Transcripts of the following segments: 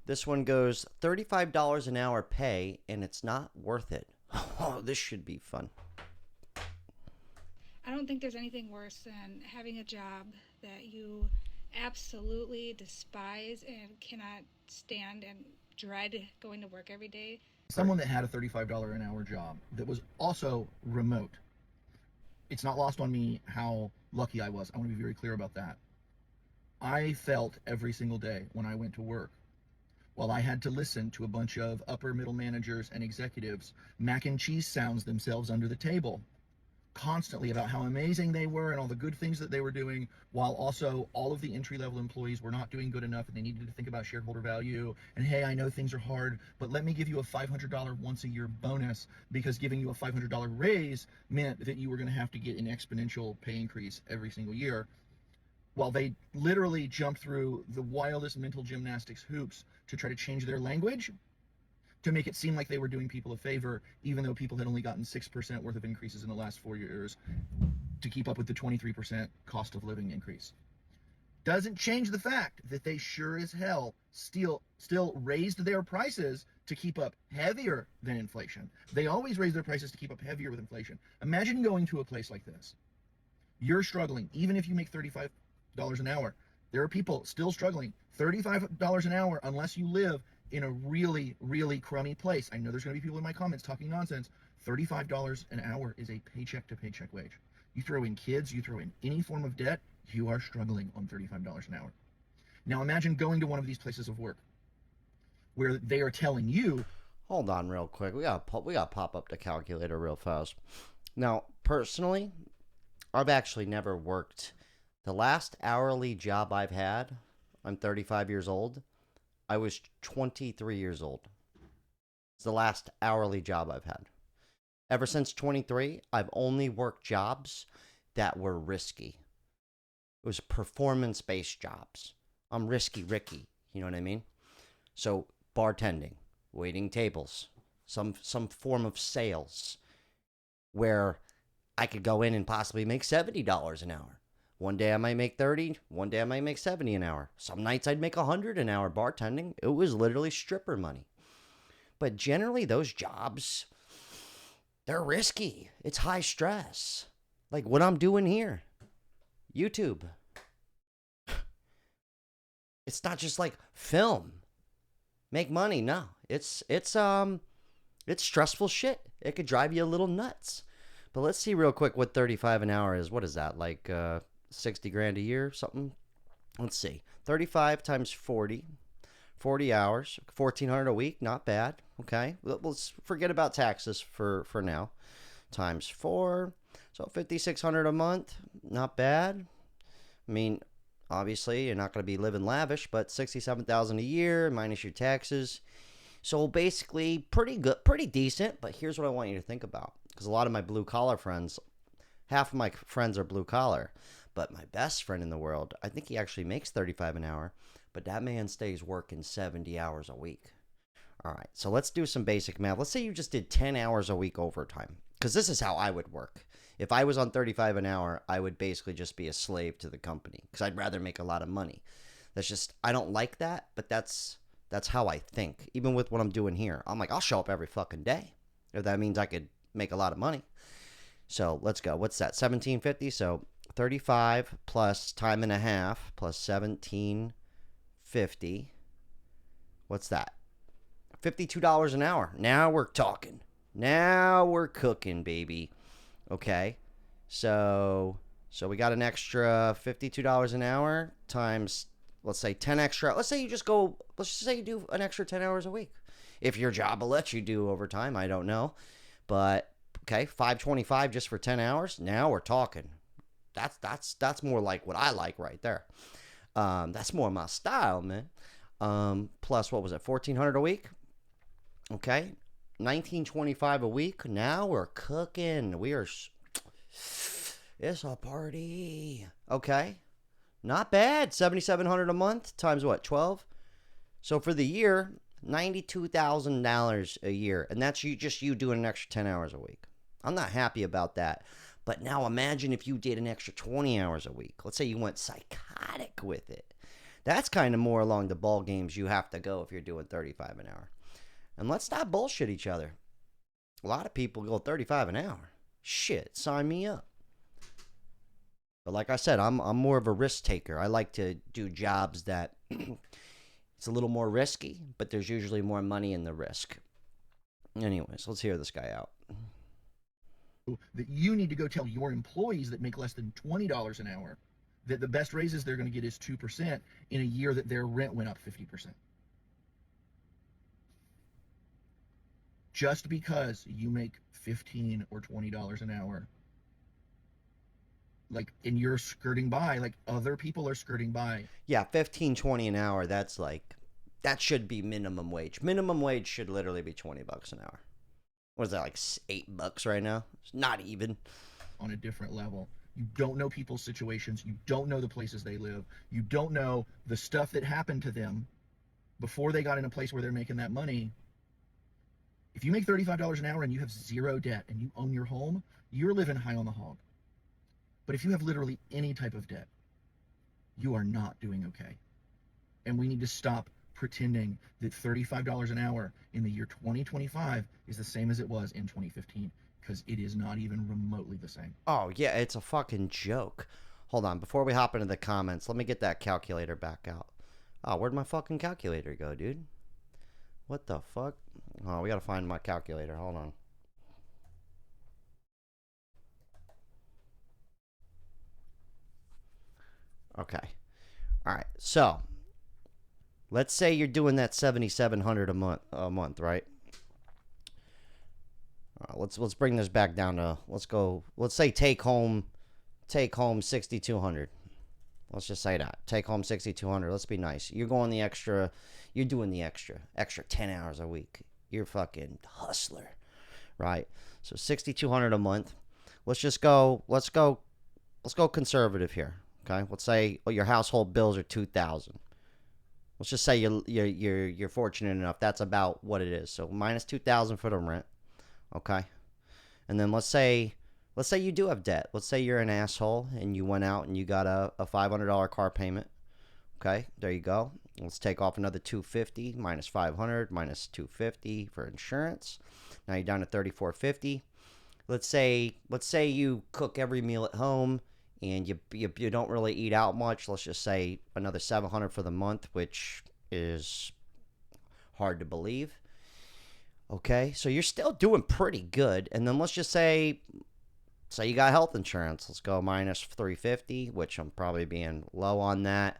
This one goes $35 an hour pay, and it's not worth it. Oh, this should be fun. I don't think there's anything worse than having a job that you absolutely despise and cannot stand and dread going to work every day. Someone that had a $35 an hour job that was also remote. It's not lost on me how lucky I was. I want to be very clear about that. I felt every single day when I went to work, while I had to listen to a bunch of upper middle managers and executives mac and cheese sounds themselves under the table constantly about how amazing they were and all the good things that they were doing, while also all of the entry-level employees were not doing good enough and they needed to think about shareholder value. And hey, I know things are hard, but let me give you a $500 once a year bonus, because giving you a $500 raise meant that you were going to have to get an exponential pay increase every single year. While they literally jumped through the wildest mental gymnastics hoops to try to change their language to make it seem like they were doing people a favor, even though people had only gotten 6% worth of increases in the last 4 years to keep up with the 23% cost of living increase. Doesn't change the fact that they sure as hell still raised their prices to keep up heavier than inflation. They always raise their prices to keep up heavier with inflation. Imagine going to a place like this. You're struggling, even if you make $35 an hour. There are people still struggling. $35 an hour, unless you live in a really, really crummy place. I know there's going to be people in my comments talking nonsense. $35 an hour is a paycheck to paycheck wage. You throw in kids, you throw in any form of debt, you are struggling on $35 an hour. Now imagine going to one of these places of work where they are telling you, Hold on real quick. We got to pop up the calculator real fast. Now, personally, I've actually never worked. The last hourly job I've had, I'm 35 years old. I was 23 years old. It's the last hourly job I've had. Ever since 23, I've only worked jobs that were risky. It was performance-based jobs. I'm risky Ricky, you know what I mean? So bartending, waiting tables, some form of sales where I could go in and possibly make $70 an hour. One day I might make 30, one day I might make 70 an hour. Some nights I'd make 100 an hour bartending. It was literally stripper money. But generally those jobs, they're risky. It's high stress. Like what I'm doing here. YouTube. It's not just like film. Make money. No. It's stressful shit. It could drive you a little nuts. But let's see real quick what 35 an hour is. What is that? Like 60 grand a year, something? Let's see. 35 times 40. 40 hours, 1,400 a week, not bad. Okay, let's forget about taxes for now. Times 4, so 5,600 a month, not bad. I mean, obviously you're not going to be living lavish, but 67,000 a year minus your taxes. So basically, pretty good, pretty decent. But here's what I want you to think about, because a lot of my blue collar friends, half of my friends are blue collar, but my best friend in the world, I think he actually makes 35 an hour. But that man stays working 70 hours a week. All right, so let's do some basic math. Let's say you just did 10 hours a week overtime, because this is how I would work. If I was on 35 an hour, I would basically just be a slave to the company, because I'd rather make a lot of money. That's just, I don't like that, but that's how I think. Even with what I'm doing here, I'm like, I'll show up every fucking day if that means I could make a lot of money. So let's go. What's that? 1750. So 35 plus time and a half plus 1750. What's that? $52 an hour. Now we're talking. Now we're cooking, baby. Okay. So we got an extra $52 an hour times, let's say 10 extra. Let's say you do an extra 10 hours a week. If your job will let you do overtime, I don't know. But okay, $525 just for 10 hours. Now we're talking. That's more like what I like right there. That's more my style, man. Plus, what was it, 1,400 a week? Okay, 1,925 a week. Now we're cooking. It's a party. Okay, not bad. 7,700 a month times what? 12. So for the year, $92,000 a year, and that's you doing an extra 10 hours a week. I'm not happy about that. But now imagine if you did an extra 20 hours a week. Let's say you went psychotic with it. That's kind of more along the ball games you have to go if you're doing 35 an hour. And let's not bullshit each other. A lot of people go 35 an hour. Shit, sign me up. But like I said, I'm more of a risk taker. I like to do jobs that it's a little more risky, but there's usually more money in the risk. Anyways, let's hear this guy out. That you need to go tell your employees that make less than $20 an hour that the best raises they're going to get is 2% in a year that their rent went up 50%. Just because you make $15 or $20 an hour, like, and you're skirting by, like other people are skirting by. Yeah, 15, 20 an hour, that's like, that should be minimum wage. Minimum wage should literally be $20 an hour. What is that, like $8 right now? It's not even. On a different level. You don't know people's situations. You don't know the places they live. You don't know the stuff that happened to them before they got in a place where they're making that money. If you make $35 an hour and you have zero debt and you own your home, you're living high on the hog. But if you have literally any type of debt, you are not doing okay. And we need to stop pretending that $35 an hour in the year 2025 is the same as it was in 2015, because it is not even remotely the same. Oh, yeah, it's a fucking joke. Hold on, before we hop into the comments, let me get that calculator back out. Oh, where'd my fucking calculator go, dude? What the fuck? Oh, we gotta find my calculator. Hold on. Okay. All right. So, let's say you're doing that $7,700 a month, right? Let's bring this back down to, let's say take home $6,200. Let's just say that. Take home $6,200. Let's be nice. You're doing the extra 10 hours a week. You're fucking hustler, right? So $6,200 a month. Let's go conservative here. Okay? Let's say your household bills are $2,000. Let's just say you're fortunate enough. That's about what it is. So minus $2,000 for the rent. Okay? And then let's say you do have debt. Let's say you're an asshole and you went out and you got a $500 car payment. Okay? There you go. Let's take off another $250 minus $500 minus $250 for insurance. Now you're down to $3,450. Let's say you cook every meal at home and you don't really eat out much. Let's just say another $700 for the month, which is hard to believe. Okay, so you're still doing pretty good. And then let's just say you got health insurance. Let's go minus $350, which I'm probably being low on that.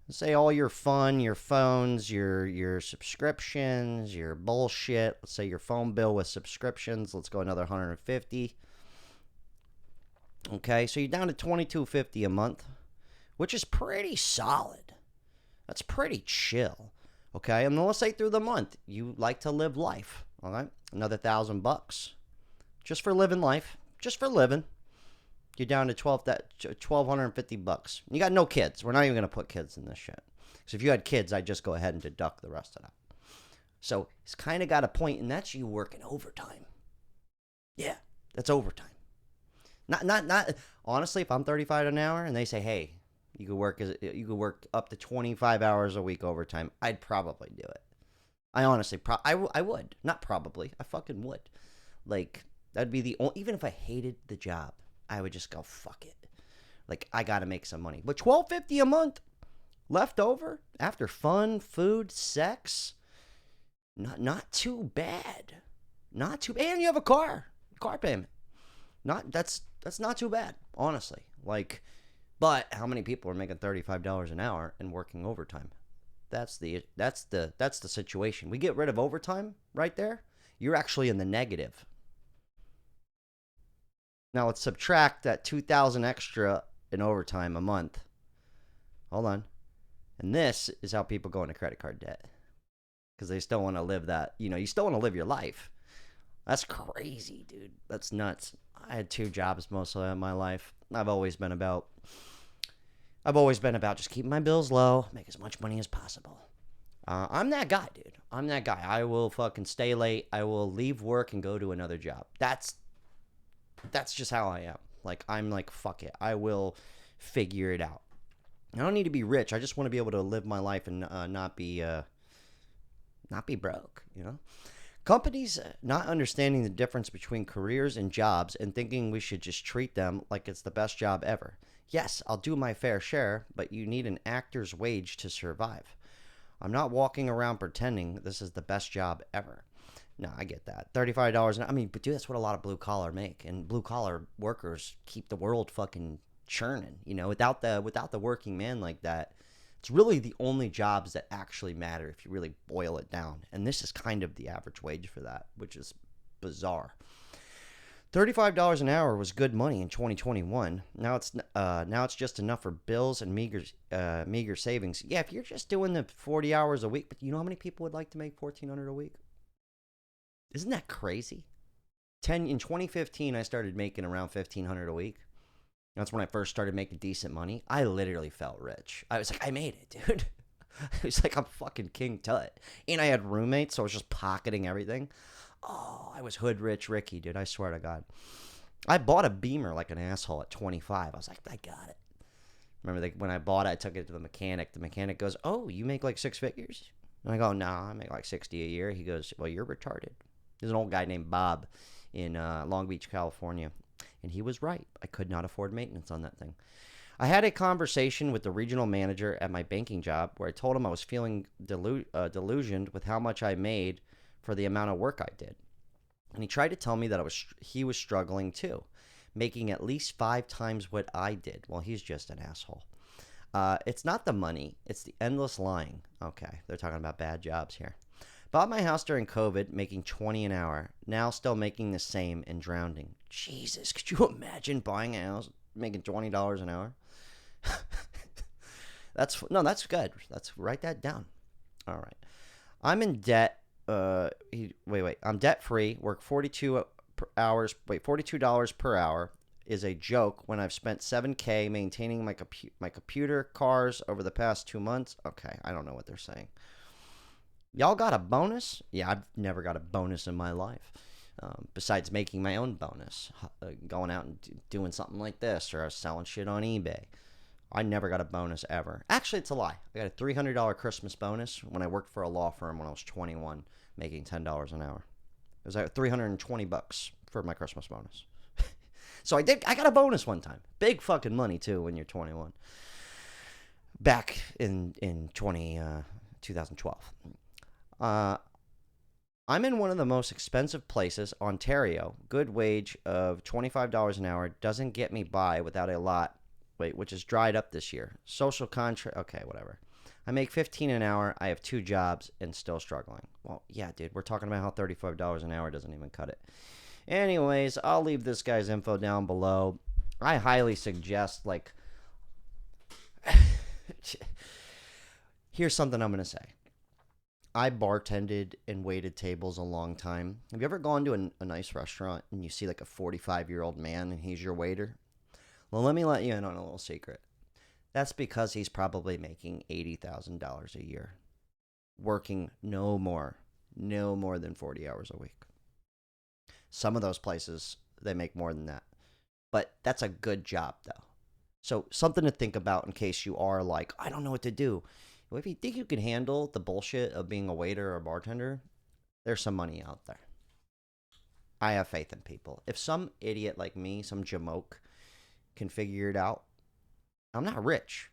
Let's say all your fun, your phones, your subscriptions, your bullshit. Let's say your phone bill with subscriptions. Let's go another $150. Okay, so you're down to $2,250 a month, which is pretty solid. That's pretty chill. Okay, and then let's say through the month you like to live life. All right, another $1,000 just for living life, just for living. You're down to $1,250. You got no kids. We're not even gonna put kids in this shit. So if you had kids, I'd just go ahead and deduct the rest of that. So it's kind of got a point, and that's you working overtime. Yeah, that's overtime. Not. Honestly, if I'm 35 an hour and they say, hey, you could work up to 25 hours a week overtime, I'd probably do it. I honestly, I would. Not probably. I fucking would. Like, that'd be the only, even if I hated the job, I would just go, fuck it. Like, I gotta make some money. But $1,250 a month left over after fun, food, sex, not too bad. Not too bad. And you have a car payment. That's not too bad, honestly. Like, but how many people are making $35 an hour and working overtime? That's the situation. We get rid of overtime right there, you're actually in the negative. Now let's subtract that $2,000 extra in overtime a month. Hold on. And this is how people go into credit card debt. Because they still want to live that, you still want to live your life. That's crazy, dude. That's nuts. I had 2 jobs most of my life. I've always been about just keeping my bills low, make as much money as possible. I'm that guy, dude. I'm that guy. I will fucking stay late. I will leave work and go to another job. That's just how I am. Like, I'm like, fuck it. I will figure it out. I don't need to be rich. I just want to be able to live my life and not be broke, you know? Companies not understanding the difference between careers and jobs and thinking we should just treat them like it's the best job ever. Yes, I'll do my fair share, but you need an actor's wage to survive. I'm not walking around pretending this is the best job ever. No, I get that. $35 an hour. I mean, but dude, that's what a lot of blue collar make, and blue collar workers keep the world fucking churning. You know, without the working man like that, it's really the only jobs that actually matter if you really boil it down. And this is kind of the average wage for that, which is bizarre. $35 an hour was good money in 2021. Now it's just enough for bills and meager savings. Yeah, if you're just doing the 40 hours a week, but you know how many people would like to make $1,400 a week? Isn't that crazy? In 2015, I started making around $1,500 a week. That's when I first started making decent money. I literally felt rich. I was like, I made it, dude. It was like I'm fucking King Tut. And I had roommates, so I was just pocketing everything. Oh, I was hood rich Ricky, dude. I swear to God. I bought a Beamer like an asshole at 25. I was like, I got it. Remember when I bought it, I took it to the mechanic. The mechanic goes, oh, you make like six figures? And I go, nah, I make like 60 a year. He goes, well, you're retarded. There's an old guy named Bob in Long Beach, California. And he was right. I could not afford maintenance on that thing. I had a conversation with the regional manager at my banking job where I told him I was feeling delusioned with how much I made for the amount of work I did. And he tried to tell me that he was struggling too, making at least 5 times what I did. Well, he's just an asshole. It's not the money. It's the endless lying. Okay, they're talking about bad jobs here. Bought my house during COVID, making $20 an hour. Now still making the same and drowning. Jesus, could you imagine buying a house making $20 an hour? That's good. Write that down. All right. I'm in debt. I'm debt free. Work 42 hours. $42 per hour is a joke when I've spent $7K maintaining my computer, cars over the past 2 months. Okay, I don't know what they're saying. Y'all got a bonus? Yeah, I've never got a bonus in my life. Besides making my own bonus, going out and doing something like this or selling shit on eBay. I never got a bonus ever. Actually, it's a lie. I got a $300 Christmas bonus when I worked for a law firm when I was 21, making $10 an hour. It was like $320 for my Christmas bonus. So I got a bonus one time. Big fucking money too when you're 21. Back in 2012. I'm in one of the most expensive places, Ontario. Good wage of $25 an hour doesn't get me by without a lot, which is dried up this year. Social contract, okay, whatever. I make $15 an hour. I have 2 jobs and still struggling. Well, yeah, dude, we're talking about how $35 an hour doesn't even cut it. Anyways, I'll leave this guy's info down below. I highly suggest, here's something I'm going to say. I bartended and waited tables a long time. Have you ever gone to a nice restaurant and you see like a 45-year-old man and he's your waiter? Well, let me let you in on a little secret. That's because he's probably making $80,000 a year, working no more than 40 hours a week. Some of those places, they make more than that. But that's a good job, though. So something to think about in case you are like, I don't know what to do. Well, if you think you can handle the bullshit of being a waiter or a bartender, there's some money out there. I have faith in people. If some idiot like me, some jamoke, can figure it out, I'm not rich,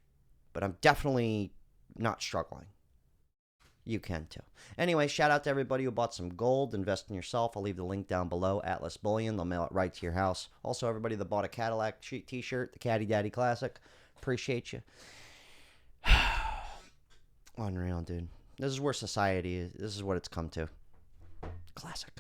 but I'm definitely not struggling. You can too. Anyway, shout out to everybody who bought some gold. Invest in yourself. I'll leave the link down below. Atlas Bullion. They'll mail it right to your house. Also, everybody that bought a Cadillac t-shirt, the Caddy Daddy Classic. Appreciate you. Unreal, dude. This is where society is. This is what it's come to. Classic.